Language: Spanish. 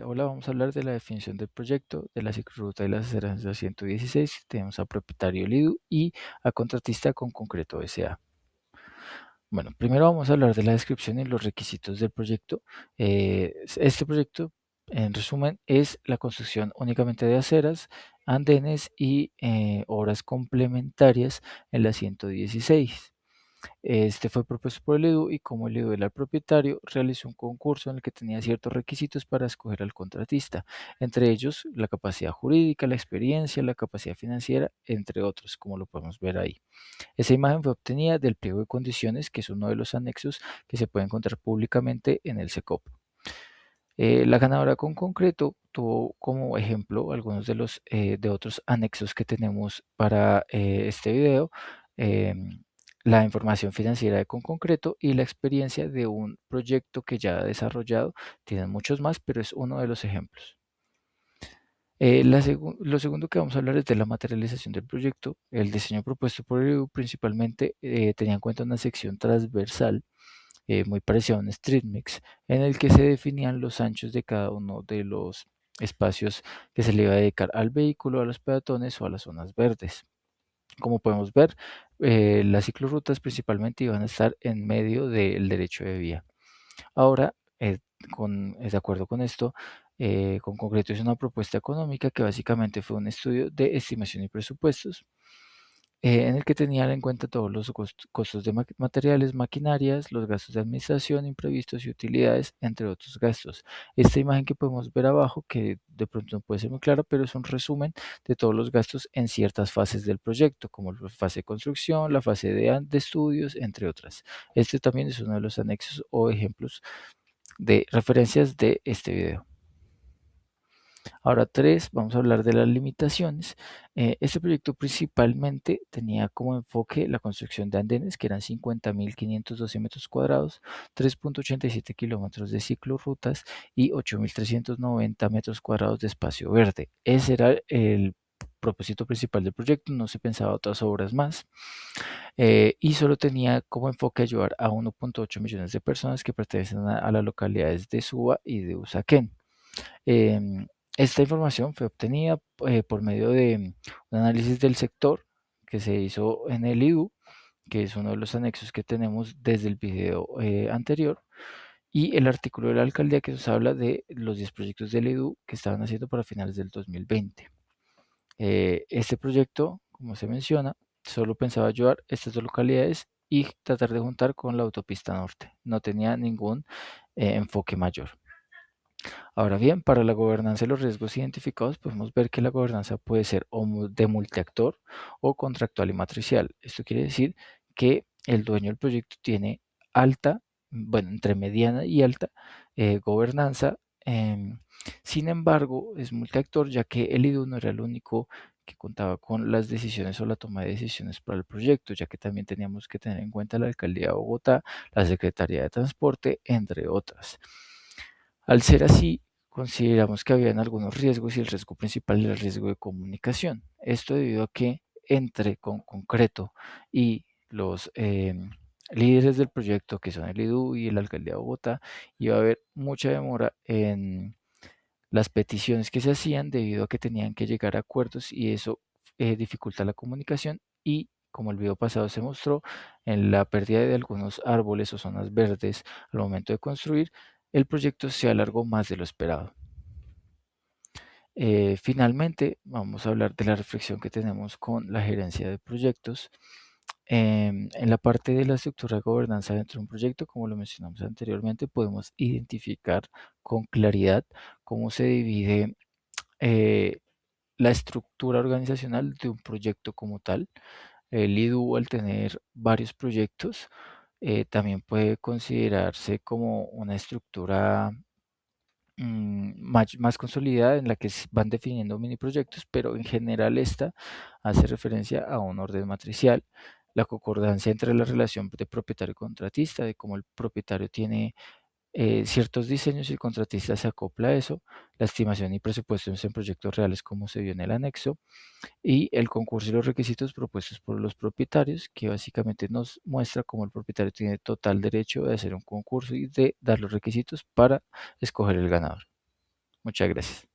Hola, vamos a hablar de la definición del proyecto, de la ciclorruta de las aceras de la 116. Tenemos a propietario LIDU y a contratista con concreto S.A. Bueno, primero vamos a hablar de la descripción y los requisitos del proyecto. Este proyecto, en resumen, es la construcción únicamente de aceras, andenes y obras complementarias en la 116. Este fue propuesto por el EDU y como el EDU era el propietario, realizó un concurso en el que tenía ciertos requisitos para escoger al contratista, entre ellos la capacidad jurídica, la experiencia, la capacidad financiera, entre otros, como lo podemos ver ahí. Esa imagen fue obtenida del pliego de condiciones, que es uno de los anexos que se puede encontrar públicamente en el SECOP. La ganadora con concreto tuvo como ejemplo algunos de los de otros anexos que tenemos para este video. La información financiera de con concreto y la experiencia de un proyecto que ya ha desarrollado. Tienen muchos más, pero es uno de los ejemplos. Lo segundo que vamos a hablar es de la materialización del proyecto. El diseño propuesto por el EU principalmente tenía en cuenta una sección transversal muy parecido a un Street Mix, en el que se definían los anchos de cada uno de los espacios que se le iba a dedicar al vehículo, a los peatones o a las zonas verdes. Como podemos ver, las ciclorrutas principalmente iban a estar en medio del derecho de vía. Ahora, de acuerdo con esto, con concreto es una propuesta económica que básicamente fue un estudio de estimación y presupuestos en el que tenían en cuenta todos los costos de materiales, maquinarias, los gastos de administración, imprevistos y utilidades, entre otros gastos. Esta imagen que podemos ver abajo, que de pronto no puede ser muy clara, pero es un resumen de todos los gastos en ciertas fases del proyecto, como la fase de construcción, la fase de estudios, entre otras. Este también es uno de los anexos o ejemplos de referencias de este video. Ahora tres, vamos a hablar de las limitaciones. Este proyecto principalmente tenía como enfoque la construcción de andenes, que eran 50.512 metros cuadrados, 3.87 kilómetros de ciclorrutas y 8.390 metros cuadrados de espacio verde. Ese era el propósito principal del proyecto, no se pensaba otras obras más, y solo tenía como enfoque ayudar a 1.8 millones de personas que pertenecen a las localidades de Suba y de Usaquén. Em, Esta información fue obtenida por medio de un análisis del sector que se hizo en el IDU, que es uno de los anexos que tenemos desde el video anterior, y el artículo de la alcaldía que nos habla de los 10 proyectos del IDU que estaban haciendo para finales del 2020. Este proyecto, como se menciona, solo pensaba ayudar estas dos localidades y tratar de juntar con la autopista norte. No tenía ningún enfoque mayor. Ahora bien, para la gobernanza de los riesgos identificados, podemos ver que la gobernanza puede ser o de multiactor o contractual y matricial. Esto quiere decir que el dueño del proyecto tiene alta, bueno, entre mediana y alta gobernanza. Sin embargo, es multiactor ya que el IDU no era el único que contaba con las decisiones o la toma de decisiones para el proyecto, ya que también teníamos que tener en cuenta la Alcaldía de Bogotá, la Secretaría de Transporte, entre otras. Al ser así, consideramos que habían algunos riesgos y el riesgo principal era el riesgo de comunicación. Esto debido a que entre con concreto y los líderes del proyecto, que son el IDU y la Alcaldía de Bogotá, iba a haber mucha demora en las peticiones que se hacían debido a que tenían que llegar a acuerdos y eso dificulta la comunicación y como el video pasado se mostró, en la pérdida de algunos árboles o zonas verdes al momento de construir, el proyecto se alargó más de lo esperado. Finalmente, vamos a hablar de la reflexión que tenemos con la gerencia de proyectos. En la parte de la estructura de gobernanza dentro de un proyecto, como lo mencionamos anteriormente, podemos identificar con claridad cómo se divide eh, la estructura organizacional de un proyecto como tal. El IDU, al tener varios proyectos, también puede considerarse como una estructura más consolidada en la que van definiendo mini proyectos, pero en general esta hace referencia a un orden matricial, la concordancia entre la relación de propietario y contratista, de cómo el propietario tiene ciertos diseños y el contratista se acopla a eso, la estimación y presupuestos en proyectos reales como se vio en el anexo, y el concurso y los requisitos propuestos por los propietarios, que básicamente nos muestra cómo el propietario tiene total derecho de hacer un concurso y de dar los requisitos para escoger el ganador. Muchas gracias.